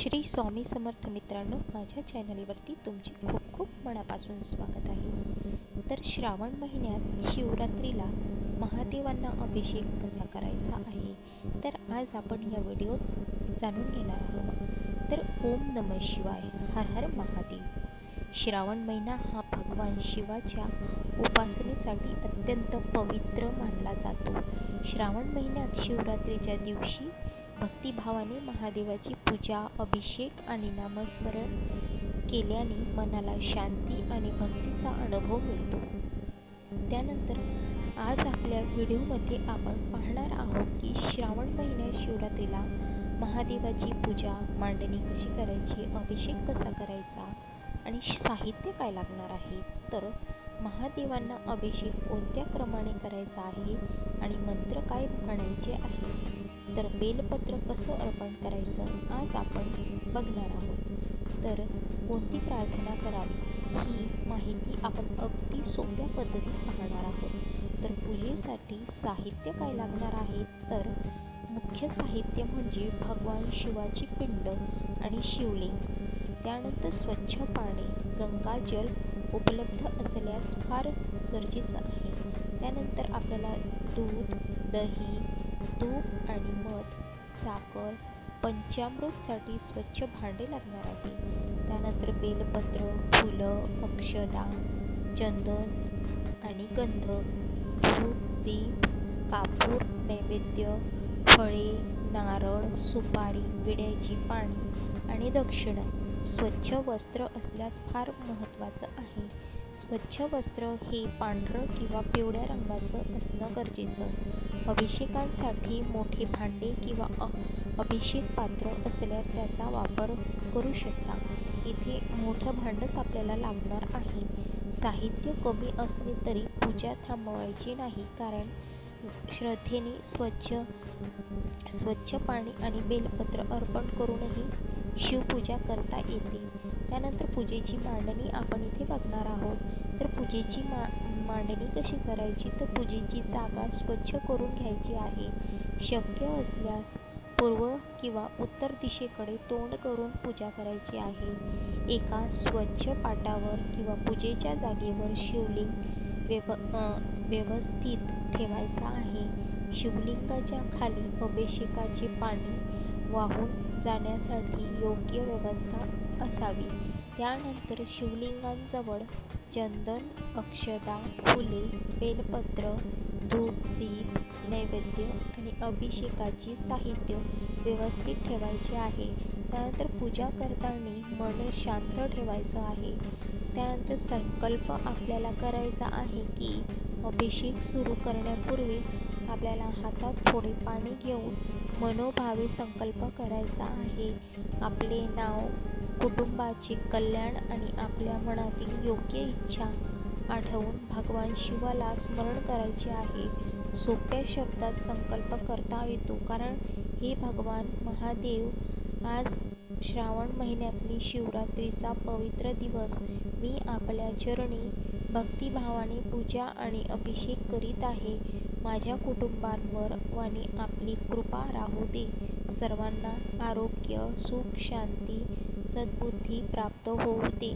श्री स्वामी समर्थ मित्रांनो, माझ्या चॅनलवरती तुमचे खूप खूप मनापासून स्वागत आहे। तर श्रावण महिन्यात शिवरात्रीला महादेवांना अभिषेक कसा करायचा आहे, तर आज आपण या व्हिडिओत जाणून घेणार आहोत। तर ओम नमः शिवाय, हर हर महादेव। श्रावण महिना हा भगवान शिवाच्या उपासनेसाठी अत्यंत पवित्र मानला जातो। श्रावण महिन्यात शिवरात्रीच्या दिवशी भक्तिभावाने महादेवाची पूजा, अभिषेक आणि नामस्मरण केल्याने मनाला शांती आणि भक्तीचा अनुभव मिळतो। त्यानंतर आज आपल्या व्हिडिओमध्ये आपण पाहणार आहोत की श्रावण महिन्यात शिवरात्रीला महादेवाची पूजा, मांडणी कशी करायची, अभिषेक कसा करायचा आणि साहित्य काय लागणार आहे। तर महादेवांना अभिषेक कोणत्या क्रमाने करायचा आहे आणि मंत्र काय म्हणायचे आहे, तर बेलपत्र कसं अर्पण करायचं आज आपण बघणार आहोत। तर कोणती प्रार्थना करावी ही माहिती आपण अगदी सोप्या पद्धतीत पाहणार आहोत। तर पूजेसाठी साहित्य काय लागणार आहे, तर मुख्य साहित्य म्हणजे भगवान शिवाची पिंड आणि शिवलिंग, त्यानंतर स्वच्छ पाणी, गंगाजल उपलब्ध असल्यास फार गरजेचं आहे। त्यानंतर आपल्याला दूध, दही, तूप आणि मध, साखर, पंचामृतसाठी स्वच्छ भांडे लागणार आहे। त्यानंतर बेलपत्र, फुलं, अक्षदा, चंदन आणि गंध, धूप, दीप, कापूर, नैवेद्य, फळे, नारळ, सुपारी, विड्याची पाने आणि दक्षिणा। स्वच्छ वस्त्र असल्यास फार महत्त्वाचं आहे। स्वच्छ वस्त्र हे पांढरं किंवा पिवळ्या रंगाचं असणं गरजेचं। अभिषेकांसाठी मोठे भांडे किंवा अभिषेक पात्र असल्यास त्याचा वापर करू शकता। इथे मोठं भांडच आपल्याला लागणार आहे। साहित्य कमी असले तरी पूजा थांबवायची नाही, कारण श्रद्धेने स्वच्छ पाणी आणि बेलपत्र अर्पण करूनही शिवपूजा करता येते। त्यानंतर पूजेची मांडणी आपण इथे बघणार आहोत। तर पूजेची मांडणी कशी करायची, तर पूजेची जागा स्वच्छ करून घ्यायची आहे। शक्य असल्यास पूर्व किंवा उत्तर दिशेकडे तोंड करून पूजा करायची आहे। एका स्वच्छ पाटावर किंवा पूजेच्या जागेवर शिवलिंग व्यवस्थित ठेवायचा आहे। शिवलिंगाच्या खाली अभिषेकाचे पाणी वाहून जाण्यासाठी योग्य व्यवस्था असावी। त्यानंतर शिवलिंगाजवळ चंदन, अक्षदा, फुले, बेलपत्र, धूप, दीप, नैवेद्य आणि अभिषेकाचे साहित्य व्यवस्थित ठेवायचे आहे। त्यानंतर पूजा करताना मन शांत ठेवायचं आहे। त्यानंतर संकल्प आपल्याला करायचा आहे की अभिषेक सुरू करण्यापूर्वीच आपल्याला हातात थोडे पाणी घेऊन मनोभावे संकल्प करायचा आहे। आपले नाव, कुटुंबाचे कल्याण आणि आपल्या मनातील योग्य इच्छा आठवून भगवान शिवाला स्मरण करायचे आहे। सोप्या शब्दात संकल्प करता येतो, कारण हे भगवान महादेव, आज श्रावण महिन्यातली शिवरात्रीचा पवित्र दिवस मी आपल्या चरणी भक्तिभावाने पूजा आणि अभिषेक करीत आहे। माझ्या कुटुंबावर आणि आपली कृपा राहू दे। सर्वांना आरोग्य, सुख, शांती, सद्बुद्धी प्राप्त होऊ दे।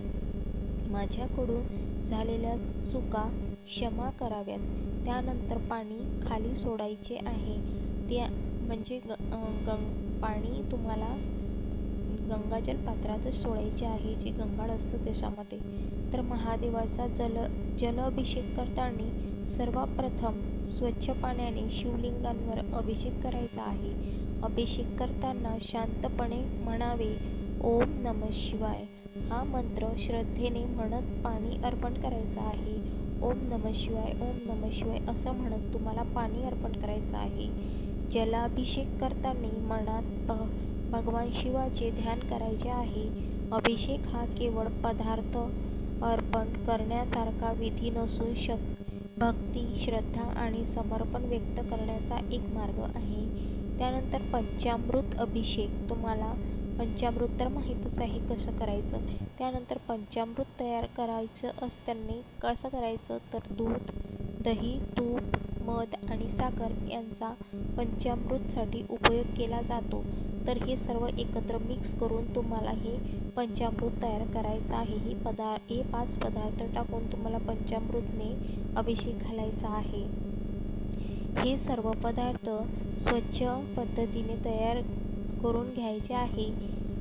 माझ्याकडून झालेल्या चुका क्षमा कराव्यात। त्यानंतर पाणी खाली सोडायचे आहे। त्या म्हणजे पाणी तुम्हाला गंगाजल पात्रातच सोडायचे आहे, जे गंगाळ असतं त्याच्यामध्ये। तर महादेवाचा जलाभिषेक करताना सर्वप्रथम स्वच्छ पाण्याने शिवलिंगांवर अभिषेक करायचा आहे। अभिषेक करताना शांतपणे म्हणावे ओम नमः शिवाय हा मंत्र श्रद्धेने म्हणत पाणी अर्पण करायचं आहे। ओम नमः शिवाय, ओम नमः शिवाय असं म्हणत तुम्हाला पाणी अर्पण करायचं आहे। जलाभिषेक करताना मनात भगवान शिवाचे ध्यान करायचे आहे। अभिषेक हा केवळ पदार्थ अर्पण करण्यासारखा विधी नसून भक्ती, श्रद्धा आणि समर्पण व्यक्त करण्याचा एक मार्ग आहे। त्यानंतर पंचामृत अभिषेक, तुम्हाला पंचामृत तर माहीतच आहे कसं करायचं। त्यानंतर पंचामृत तयार करायचं असताना कसं करायचं, तर दूध, दही, तूप, मध आणि साखर यांचा पंचामृतसाठी उपयोग केला जातो। तर हे सर्व एकत्र मिक्स करून तुम्हाला हे पंचामृत तयार करायचं आहे. हे 5 पदार्थ टाकून तुम्हाला पंचामृतने अभिषेक घालायचा आहे. हे सर्व पदार्थ स्वच्छ पद्धतीने तयार करून घ्यायचे आहे.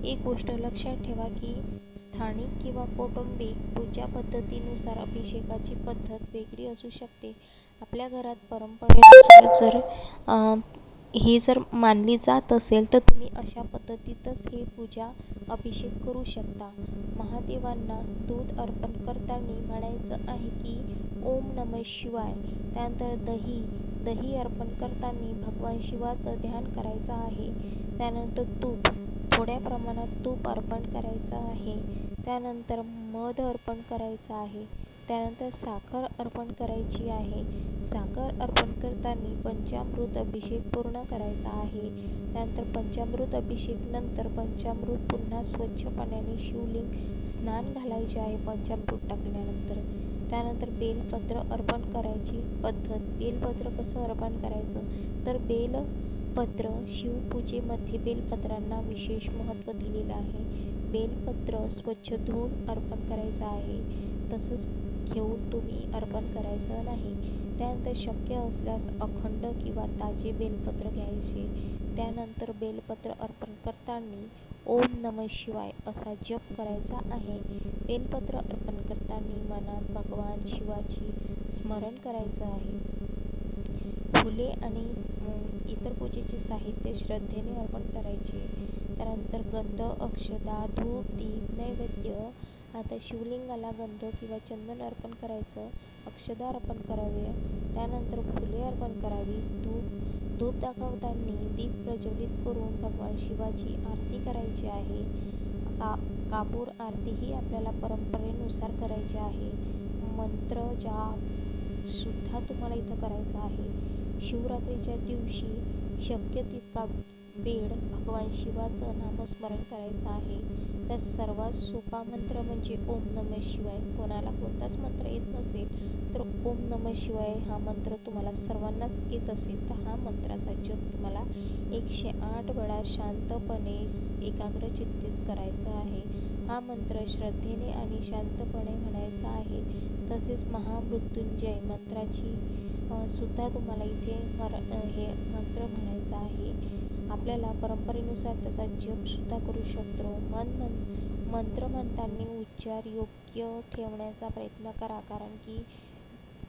एक गोष्ट लक्षात ठेवा की स्थानिक किंवा कौटुंबिक पूजा पद्धतीनुसार अभिषेकाची पद्धत वेगळी असू शकते. आपल्या घरात परंपरेनुसार हे जर मानली जात असेल तर तुम्ही अशा पद्धतीतच हे पूजा अभिषेक करू शकता. महादेवांना दूध अर्पण करताना म्हणायचं आहे की ओम नमः शिवाय. त्यानंतर दही अर्पण करताना भगवान शिवाचं ध्यान करायचं आहे. त्यानंतर तूप, थोड्या प्रमाणात तूप अर्पण करायचं आहे. त्यानंतर मध अर्पण करायचं आहे. त्यानंतर साखर अर्पण करायची आहे. साखर अर्पण करताना पंचामृत अभिषेक पूर्ण करायचा आहे. त्यानंतर पंचामृत अभिषेक नंतर पंचामृत पुन्हा स्वच्छ पाण्याने शिवलिंग स्नान घालायचे आहे पंचामृत टाकल्यानंतर. त्यानंतर बेलपत्र अर्पण करायची पद्धत. बेलपत्र कसं अर्पण करायचं तर बेलपत्र शिवपूजेमध्ये बेलपत्रांना विशेष महत्त्व दिलेलं आहे. बेलपत्र स्वच्छ धुवून अर्पण करायचं आहे. तसंच घेऊन तुम्ही अर्पण करायचं नाही. त्यानंतर शक्य असल्यास अखंड किंवा ताजे बेलपत्र घ्यायचे. त्यानंतर बेलपत्र अर्पण करताना ओम नमः शिवाय असा जप करायचा आहे. बेलपत्र अर्पण करताना मनात भगवान शिवाची स्मरण करायचं आहे. फुले आणि इतर पूजेचे साहित्य श्रद्धेने अर्पण करायचे. त्यानंतर गंध, अक्षता, धूप, दीप, नैवेद्य. आता शिवलिंगाला गंध किंवा चंदन अर्पण करायचं. अक्षता अर्पण करावे. त्यानंतर फुले अर्पण करावी. धूप दाखवताना दीप प्रज्वलित करून भगवान शिवाची आरती करायची आहे. कापूर आरती ही आपल्याला परंपरेनुसार करायची आहे. मंत्र जाप सुद्धा तुम्हाला इथं करायचा आहे. शिवरात्रीच्या दिवशी शक्य तितका वेळ भगवान शिवाचं नामस्मरण करायचं आहे. तर सर्वात सोपा मंत्र म्हणजे ओम नमः शिवाय. कोणाला कोणताच मंत्र येत नसेल तर ओम नमः शिवाय हा मंत्र तुम्हाला सर्वांनाच येत असेल तर हा मंत्राचा जप तुम्हाला 108 वेळा शांतपणे एकाग्रचित्तीत करायचा आहे. हा मंत्र श्रद्धेने आणि शांतपणे म्हणायचा आहे. तसेच महामृत्युंजय मंत्राची सुद्धा तुम्हाला इथे हे मंत्र म्हणायचा आहे. आपल्याला परंपरेनुसार त्याचा जप सुद्धा करू शकतो. मंत्र म्हणताना उच्चार योग्य ठेवण्याचा प्रयत्न करा. कारण की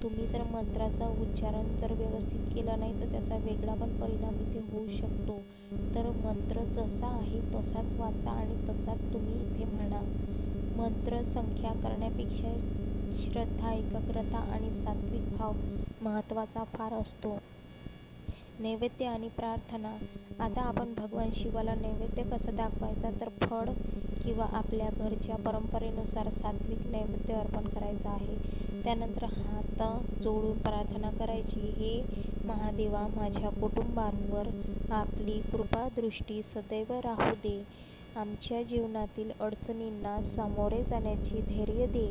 तुम्ही जर मंत्राचा उच्चारण जर व्यवस्थित केला नाही तर त्याचा वेगळा पण परिणाम इथे होऊ शकतो. तर मंत्र जसा आहे तसाच वाचा आणि तसाच तुम्ही इथे म्हणा. मंत्र संख्या करण्यापेक्षा श्रद्धा, एकाग्रता आणि सात्विक भाव महत्त्वाचा फार असतो. नैवेद्य आणि प्रार्थना. आता आपण भगवान शिवाला नैवेद्य कसा दाखवायचा तर फळ किंवा आपल्या घरच्या परंपरेनुसार सात्विक नैवेद्य अर्पण करायचा आहे. त्यानंतर हात जोडून प्रार्थना करायची. हे महादेवा, माझ्या कुटुंबांवर आपली कृपादृष्टी सदैव राहू दे. आमच्या जीवनातील अडचणींना सामोरे जाण्याचे धैर्य दे.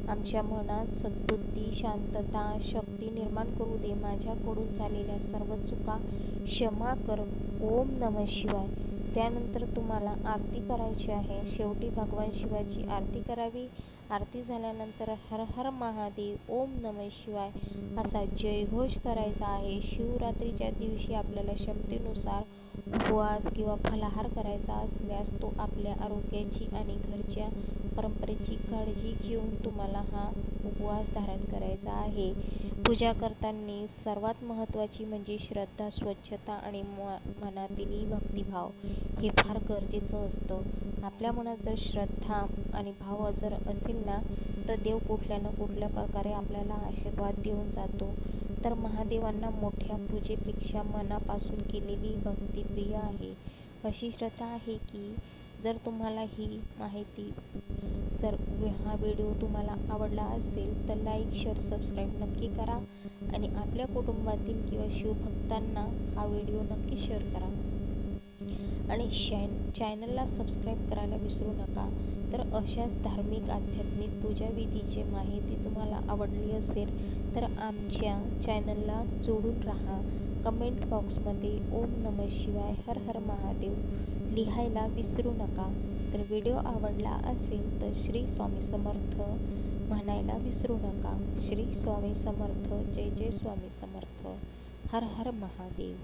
आमच्या मनात सद्बुद्धी, शांतता, शक्ती निर्माण करू दे. माझ्याकडून झालेल्या सर्व चुका क्षमा कर. ओम नमः शिवाय. त्यानंतर तुम्हाला आरती करायची आहे. शेवटी भगवान शिवाची आरती करावी. आरती झाल्यानंतर हर हर महादेव, ओम नमः शिवाय असा जयघोष करायचा आहे. शिवरात्रीच्या दिवशी आपल्याला क्षमतेनुसार उपवास किंवा फलाहार करायचा असल्यास तो आपल्या आरोग्याची आणि घरच्या परंपरेची काळजी घेऊन तुम्हाला हा उपवास धारण करायचा आहे. पूजा करताना सर्वात महत्त्वाची म्हणजे श्रद्धा, स्वच्छता आणि मनातील भक्तिभाव हे फार गरजेचं असतं. आपल्या मनात जर श्रद्धा आणि भाव जर असेल ना तर देव कुठल्या ना कुठल्या प्रकारे आपल्याला आशीर्वाद देऊन जातो. तर महादेवांना मोठ्या पूजेपेक्षा मनापासून केलेली भक्ती प्रिय आहे. अशी श्रद्धा आहे की जर तुम्हाला ही माहिती जर हा व्हिडिओ तुम्हाला आवडला असेल तर लाईक, शेअर, सबस्क्राईब नक्की करा आणि आपल्या कुटुंबातील किंवा शिवभक्तांना हा व्हिडिओ नक्की शेअर करा आणि चॅनलला सबस्क्राईब करायला विसरू नका. तर अशाच धार्मिक, आध्यात्मिक पूजाविधीची माहिती तुम्हाला आवडली असेल तर आमच्या चॅनलला जोडून राहा. कमेंट बॉक्समध्ये ओम नमः शिवाय, हर हर महादेव लिहायला विसरू नका. तर व्हिडिओ आवडला असेल तर श्री स्वामी समर्थ म्हणायला विसरू नका. श्री स्वामी समर्थ. जय जय स्वामी समर्थ. हर हर महादेव.